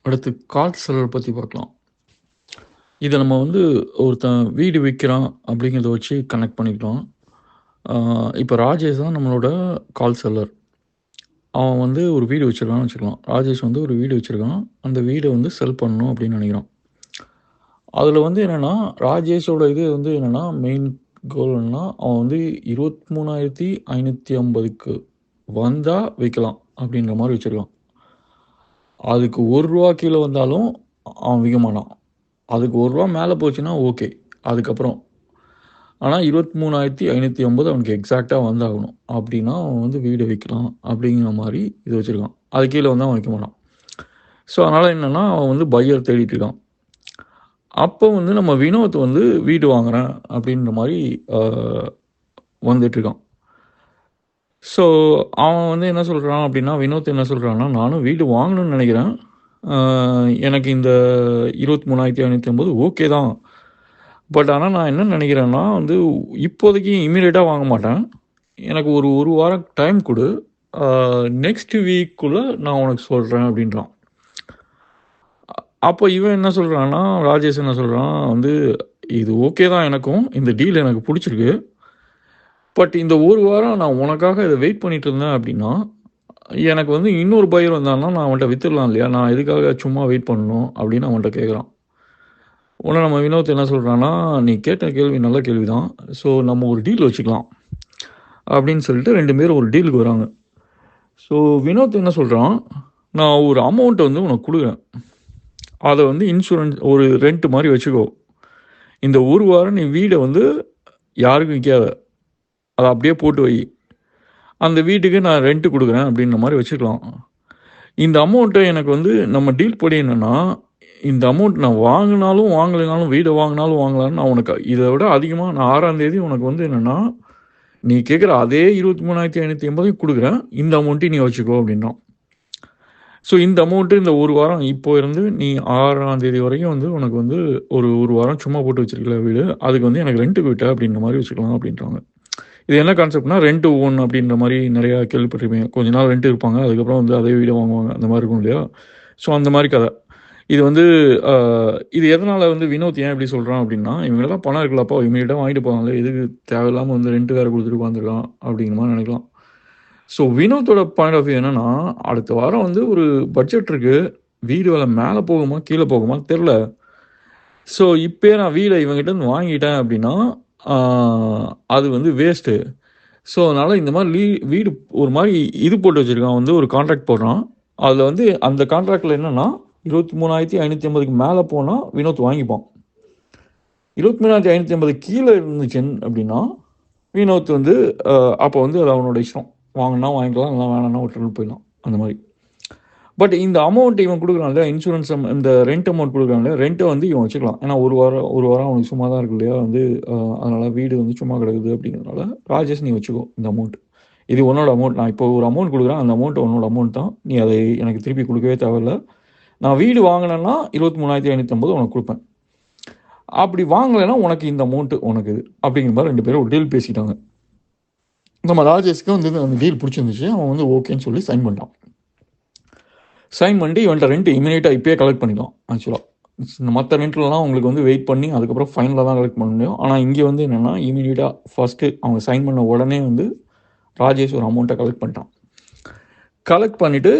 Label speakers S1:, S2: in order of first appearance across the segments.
S1: அடுத்து கால் செலர் பத்தி பார்க்கலாம். இத நம்ம வந்து ஒருத்தன் வீடு விக்கிறான் அப்படிங்கிறத வச்சு கனெக்ட் பண்ணிக்கலாம். இப்ப ராஜேஷ் தான் நம்மளோட கால் செல்லர். அவன் வந்து ஒரு வீடு வச்சிருக்கான்னு வச்சுக்கலாம். ராஜேஷ் வந்து ஒரு வீடு வச்சிருக்கான். அந்த வீட வந்து செல் பண்ணணும் அப்படின்னு நினைக்கிறான். அதுல வந்து என்னன்னா, ராஜேஷோட இது வந்து என்னன்னா, மெயின் கோல் என்னன்னா, அவன் வந்து 23,550க்கு வந்தா விக்கலாம் அப்படின்ற மாரி வச்சிருக்கான். அதுக்கு ரூ. 1 கீழ வந்தாலும் அவன் விக்க மாட்டான். அதுக்கு ரூ. 1 மேல போச்சுன்னா ஓகே. அதுக்கப்புறம். ஆனா 23,550 அவனுக்கு எக்ஸாக்ட்டா வந்தாகணும். அப்டின்னா அவன் வந்து வீடு விக்கலாம் அப்படிங்கிற மாரி இது வச்சிருக்கான். அது கீழ வந்தா அவன் விக்க மாட்டான். ஸோ அதனால என்னன்னா, அவன் வந்து பையர் தேடிட்டு இருக்கான். அப்போ வந்து நம்ம வினோத் வந்து வீடு வாங்குறேன் அப்படின்ற மாரி அ வந்துட்டுருக்கான். ஸோ அவன் வந்து என்ன சொல்றான் அப்படின்னா, வினோத் என்ன சொல்றான்னா, நானும் வீடு வாங்கணும்னு நெனைக்கிறேன். அ எனக்கு இந்த 23,550 ஓகே தான். பட் ஆனா நான் என்ன நெனைக்கிறேன்னா வந்து, இப்போதைக்கு இம்மீடியட்டா வாங்க மாட்டேன். எனக்கு ஒரு 1 வாரம் டைம் குடு. அ நெக்ஸ்ட் வீக்குள்ள நான் உனக்கு சொல்றேன் அப்படின்றான். அப்போ இவன் என்ன சொல்றான்னா, ராஜேஷ் என்ன சொல்றான் வந்து, இது ஓகே தான் எனக்கும். இந்த டீல் எனக்கு புடிச்சிருக்கு. பட் இந்த 1 வாரம் நான் உனக்காக இத வெயிட் பண்ணிட்டு இருந்தேன் அப்படின்னா, எனக்கு வந்து இன்னொரு பையர் வந்தான்னா, நான் அவன்ட்ட வித்துடலாம் இல்லையா? நான் எதுக்காக சும்மா வெயிட் பண்ணணும் அப்படின்னு அவன்ட்ட கேட்குறான். உடனே நம்ம வினோத் என்ன சொல்றான்னா, "நீ கேட்ட கேள்வி நல்ல கேள்வி தான். ஸோ நம்ம ஒரு டீல் வச்சுக்கலாம்." அப்படின்னு சொல்லிட்டு 2 பேரும் ஒரு டீலுக்கு வராங்க. ஸோ வினோத் என்ன சொல்றான், "நான் ஒரு அமௌண்ட் வந்து உனக்கு குடுக்குறேன். அத வந்து இன்சூரன்ஸ் ஒரு ரெண்ட் மாரி வச்சுக்கோ. இந்த 1 வாரம் நீ வீட வந்து யாருக்கும் விக்காத. அத அப்படியே போட்டு வை. அந்த வீட்டுக்கு நான் ரெண்ட் குடுக்குறேன்." அப்படின்ற மாரி வச்சுக்கலாம். இந்த அமௌண்ட்ட எனக்கு வந்து நம்ம டீல் படி என்னன்னா, இந்த அமௌண்ட் நான் வாங்குனாலும், வாங்கலைனாலும், வீட வாங்குனாலும், வாங்கலான்னு நான் உனக்கு இத விட அதிகமா நான் 6ஆம் தேதி உனக்கு வந்து என்னன்னா, நீ கேட்குற அதே 23,580 குடுக்குறேன். இந்த அமௌண்ட்டயும் நீ வச்சுக்கோ அப்படின்றான். ஸோ இந்த அமௌண்ட்டு இந்த 1 வாரம் இப்போ இருந்து நீ 6ஆம் தேதி வரைக்கும் வந்து உனக்கு வந்து ஒரு 1 வாரம் சும்மா போட்டு வச்சிருக்கல வீடு. அதுக்கு வந்து எனக்கு ரென்ட்டுக்கு விட்ட அப்படின்ற மாரி வச்சுக்கலாம் அப்படின்றாங்க. இது என்ன கான்செப்ட்னா ரெண்ட் டு ஓன் அப்படின்ற மாரி நெறையா கேள்விப்பட்டிருப்பீங்க. கொஞ்ச நாள் ரென்ட் இருப்பாங்க. அதுக்கப்புறம் வந்து அதே வீட வாங்குவாங்க. அந்த மாரி இருக்கும் இல்லையா? ஸோ அந்த மாரி கத. இது வந்து அ இது எதனால வந்து வினோத் ஏன் இப்படி சொல்றான் அப்படின்னா, இவங்ககிட்ட தான் பணம் இருக்குல்லப்பா இவங்ககிட்ட வாங்கிட்டு போவாங்கல்ல. எதுக்கு தேவையில்லாம வந்து ரென்ட் வேற குடுத்துட்டு உட்காந்துருக்கான் அப்படிங்கிற மாரி நெனைக்கலாம். ஸோ வினோத்தோட பாயிண்ட் ஆஃப் வியூ என்னன்னா, அடுத்த வாரம் வந்து ஒரு பட்ஜெட் இருக்கு. வீடு விலை மேல போகுமா? கீழ போகுமா? தெர்ல. ஸோ இப்பயே நான் வீட இவங்ககிட்ட இருந்து வாங்கிட்டேன் அப்படின்னா, ஆ அது வந்து வேஸ்ட்டு. ஸோ அதனால இந்த மாரி வீடு ஒரு மாரி இது போட்டு வச்சிருக்கான். வந்து ஒரு கான்ட்ராக்ட் போடுறான். அதுல வந்து அந்த கான்ட்ராக்ட்ல என்னன்னா, 23,550க்கு மேல போனா வினோத் வாங்கிப்பான். 23,550 கீழ இருந்துச்சுன் அப்படின்னா, வினோத் வந்து அ அப்ப வந்து அது அவனோட இஷ்டம். வாங்குனா வாங்கிக்கலாம், இல்ல வேணாம்னா விட்டுட்டு போயிடலாம். அந்த மாரி. பட் இந்த அமௌண்ட் இவன் குடுக்குறான்ல, இன்சூரன்ஸ் இந்த ரென்ட் அமௌண்ட் குடுக்குறான்ல, ரென்ட்ட வந்து இவன் வச்சுக்கலாம். ஏன்னா 1 வாரம் அவனுக்கு சும்மா தான் இருக்கு இல்லையா? வந்து அதனால வீடு வந்து சும்மா கிடக்குது அப்படிங்கிறதுனால, ராஜேஷ் நீ வச்சுக்கோ இந்த அமௌண்ட். இது உன்னோட அமௌண்ட். நான் இப்போ ஒரு அமௌண்ட் குடுக்குறேன். அந்த அமௌண்ட் உன்னோட அமௌண்ட் தான். நீ அதை எனக்கு திருப்பி குடுக்கவே தேவையில்ல. நான் வீடு வாங்குனேன்னா 23,550 உனக்கு குடுப்பேன். அப்படி வாங்கலைன்னா உனக்கு இந்த அமௌண்ட் உனக்கு இது. அப்படிங்கிற மாரி 2 பேரும் ஒரு டீல் பேசிட்டாங்க. நம்ம ராஜேஷ்க்கு வந்து அந்த டீல் புடிச்சிருந்துச்சு. அவன் வந்து ஓகேன்னு சொல்லி சைன் பண்ணிட்டான். சைன் பண்ணிட்டு இவன்ட்ட ரென்ட் இமிடியேட்டா இப்பயே கலெக்ட் பண்ணிக்கலாம் ஆக்சுவலா. மத்த ரென்ட்லலாம் உங்களுக்கு வந்து வெயிட் பண்ணி அதுக்கப்புறம் ஃபைனலா தான் கலெக்ட் பண்ண முடியும். ஆனா இங்க வந்து என்னன்னா, இமிடியேட்டா ஃபர்ஸ்ட்டு அவங்க சைன் பண்ண உடனே வந்து ராஜேஷ் ஒரு அமௌண்ட்ட கலெக்ட் பண்ணிட்டான். கலெக்ட் பண்ணிட்டு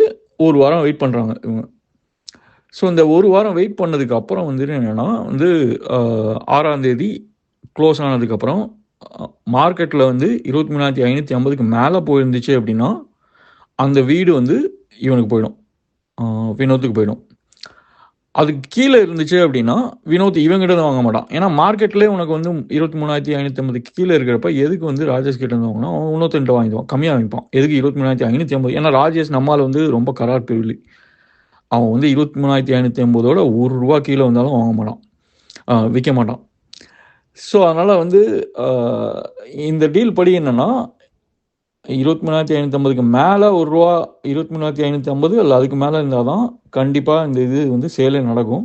S1: 1 வாரம் வெயிட் பண்றாங்க இவங்க. ஸோ இந்த 1 வாரம் வெயிட் பண்ணதுக்கு அப்புறம் வந்துட்டு என்னன்னா, வந்து 6ஆம் தேதி க்ளோஸ் ஆனதுக்கப்புறம் மார்க்கெட்ல வந்து 23,550க்கு மேல போயிருந்துச்சு அப்படின்னா, அந்த வீடு வந்து இவனுக்கு போயிடும். வினோத்துக்கு போயிடும். அதுக்கு கீழ இருந்துச்சு அப்படின்னா, வினோத் இவன்கிட்ட இருந்து வாங்க மாட்டான். ஏன்னா மார்க்கெட்லயே உனக்கு வந்து 23,550க்கு கீழ இருக்கிறப்ப எதுக்கு வந்து ராஜேஷ் கிட்ட இருந்து வாங்கணும்? அவன் இன்னொருத்தன்ட்ட வாங்கிக்குவான். கம்மியா வாங்கிப்பான். எதுக்கு 23,550 ஏன்னா ராஜேஷ் நம்மாள் வந்து ரொம்ப கரார் பிவிலி. அவன் வந்து 23,550ஓட ரூ. 1 கீழ வந்தாலும் வாங்க மாட்டான். விக்க மாட்டான். ஸோ அதனால வந்து அ இந்த டீல் படி என்னன்னா, 23,550க்கு மேல ரூ. 1 23,550 இல்ல அதுக்கு மேல இருந்தா தான் கண்டிப்பா இந்த இது வந்து சேலே நடக்கும்.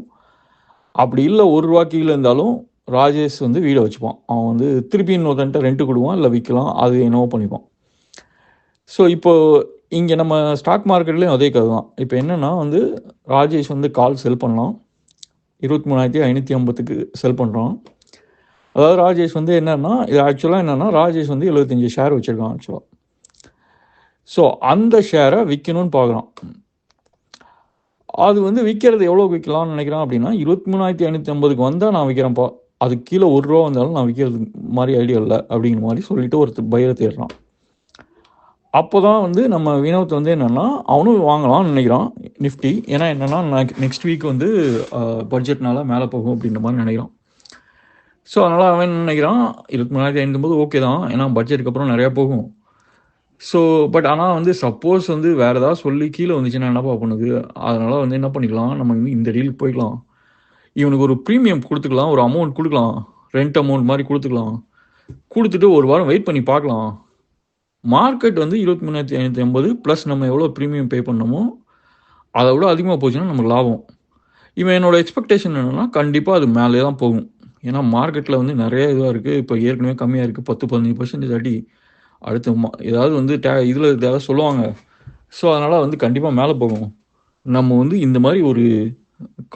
S1: அப்படி இல்ல ரூ. 1 கீழ இருந்தாலும் ராஜேஷ் வந்து வீட வச்சுப்பான். அவன் வந்து திருப்பி இன்னொருத்தன்ட்ட ரென்ட் குடுப்பான், இல்ல விக்கலாம். அது என்னவோ பண்ணிப்பான். ஸோ இப்போ இங்கே நம்ம ஸ்டாக் மார்க்கெட்லேயும் அதே கதை தான். இப்போ என்னென்னா வந்து ராஜேஷ் வந்து கால் செல் பண்ணலாம், 23,550க்கு செல் பண்ணுறான். அதாவது ராஜேஷ் வந்து என்னென்னா, இது ஆக்சுவலாக என்னென்னா ராஜேஷ் வந்து 75 ஷேர் வச்சுருக்கான் ஆக்சுவலாக. ஸோ அந்த ஷேரை விற்கணும்னு பார்க்குறான். அது வந்து விற்கிறது எவ்வளோக்கு விற்கலாம்னு நினைக்கிறான் அப்படின்னா, 23,550க்கு வந்தால் நான் விற்கிறேன்ப்பா, அதுக்கு கீழே ₹1 வந்தாலும் நான் விற்கிறது மாதிரி ஐடியா இல்லை அப்படிங்கிற மாதிரி சொல்லிட்டு ஒருத்தர் பையரை தேடுறான். அப்போ தான் வந்து நம்ம வினோத் வந்து என்னென்னா அவனும் வாங்கலாம்னு நினைக்கிறான் நிஃப்டி. ஏன்னா என்னென்னா நெக்ஸ்ட் வீக் வந்து பட்ஜெட்னால மேலே போகும் அப்படின்ற மாதிரி நினைக்கிறான். ஸோ அதனால் அவன் நினைக்கிறான் 23,550 ஓகே தான், ஏன்னா பட்ஜெட்டுக்கு அப்புறம் நிறையா போகும். ஸோ பட் ஆனால் வந்து சப்போஸ் வந்து வேறு ஏதாவது சொல்லி கீழே வந்துச்சுன்னா என்னப்பா பண்ணுது, அதனால் வந்து என்ன பண்ணிக்கலாம், நம்ம இந்த டீலுக்கு போய்க்கலாம். இவனுக்கு ஒரு ப்ரீமியம் கொடுத்துக்கலாம், ஒரு அமௌண்ட் கொடுக்கலாம், ரெண்ட் அமௌண்ட் மாதிரி கொடுத்துக்கலாம். கொடுத்துட்டு ஒரு வாரம் வெயிட் பண்ணி பார்க்கலாம். மார்க்கெட் வந்து 23,550 ப்ளஸ் நம்ம எவ்வளோ ப்ரீமியம் பே பண்ணமோ அதை விட அதிகமாக போச்சுன்னா நமக்கு லாபம். இவன் என்னோடய எக்ஸ்பெக்டேஷன் என்னென்னா கண்டிப்பாக அது மேலே தான் போகும். ஏன்னா மார்க்கெட்டில் வந்து நிறைய இதுவாக இருக்குது. இப்போ ஏற்கனவே கம்மியாக இருக்குது, 10-15% அடி. அடுத்து ஏதாவது வந்து இதில் ஏதாவது சொல்லுவாங்க. ஸோ அதனால் வந்து கண்டிப்பாக மேலே போகும். நம்ம வந்து இந்த மாதிரி ஒரு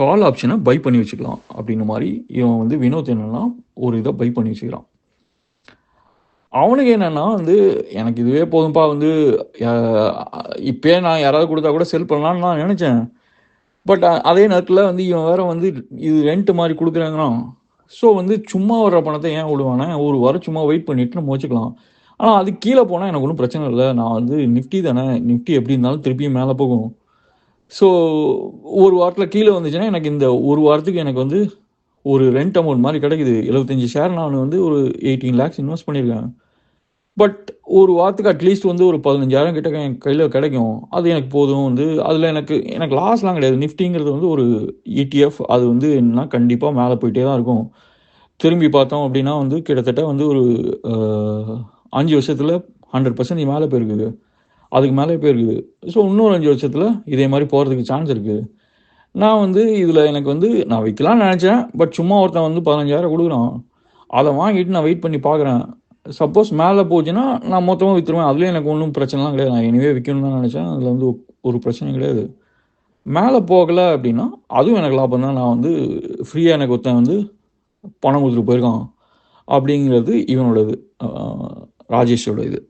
S1: கால் ஆப்ஷனை பை பண்ணி வச்சுக்கலாம் அப்படின்ற மாதிரி இவன் வந்து வினோத் என்னென்னா ஒரு இதை பை பண்ணி வச்சுக்கிறான். அவனுக்கு என்னென்னா வந்து எனக்கு இதுவே போதும்பா, வந்து இப்போயே நான் யாராவது கொடுத்தா கூட செல் பண்ணலான்னு நான் நினச்சேன். பட் அதே நேரத்தில் வந்து இவன் வேறு வந்து இது ரெண்ட் மாதிரி கொடுக்குறாங்கன்னா, ஸோ வந்து சும்மா வர்ற பணத்தை ஏன் விடுவானே, ஒரு வாரம் சும்மா வெயிட் பண்ணிவிட்டு நம்ம வச்சுக்கலாம். ஆனால் அது கீழே போனால் எனக்கு ஒன்றும் பிரச்சனை இல்லை. நான் வந்து நிஃப்டி தானே, நிஃப்டி எப்படி இருந்தாலும் திருப்பியும் மேலே போகும். ஸோ ஒரு வாரத்தில் கீழே வந்துச்சுன்னா எனக்கு இந்த ஒரு வாரத்துக்கு எனக்கு வந்து ஒரு ரெண்ட் அமௌண்ட் மாதிரி கிடைக்குது. 75 ஷேர் நான் வந்து ஒரு 18 lakhs இன்வெஸ்ட் பண்ணியிருக்கேன். பட் ஒரு வாரத்துக்கு அட்லீஸ்ட் வந்து ஒரு 15,000 கிட்ட என் கையில் கிடைக்கும். அது எனக்கு போதும். வந்து அதில் எனக்கு லாஸ்லாம் கிடையாது. நிஃப்டிங்கிறது வந்து ஒரு ETF. அது வந்து என்னன்னா கண்டிப்பாக மேலே போயிட்டே தான் இருக்கும். திரும்பி பார்த்தோம் அப்படின்னா வந்து கிட்டத்தட்ட வந்து ஒரு 5 வருஷத்தில் 100% மேலே போயிருக்குது, அதுக்கு மேலே போயிருக்குது. ஸோ இன்னொரு 5 வருஷத்தில் இதே மாதிரி போகிறதுக்கு சான்ஸ் இருக்குது. நான் வந்து இதில் எனக்கு வந்து நான் விற்கலாம்னு நினச்சேன். பட் சும்மா ஒருத்தன் வந்து 15,000 கொடுக்குறான், அதை வாங்கிட்டு நான் வெயிட் பண்ணி பார்க்குறேன். சப்போஸ் மேலே போச்சுன்னா நான் மொத்தமாக விற்றுருவேன். அதுலேயும் எனக்கு ஒன்றும் பிரச்சனைலாம் கிடையாது. நான் எனிவே விற்கணும்னு தான் நினச்சேன். அதில் வந்து ஒரு பிரச்சனையும் கிடையாது. மேலே போகலை அப்படின்னா அதுவும் எனக்கு லாபம் தான். நான் வந்து ஃப்ரீயாக எனக்கு ஒருத்தன் வந்து பணம் கொடுத்துட்டு போயிருக்கான் அப்படிங்கிறது இவனோட இது, ராஜேஷோட இது.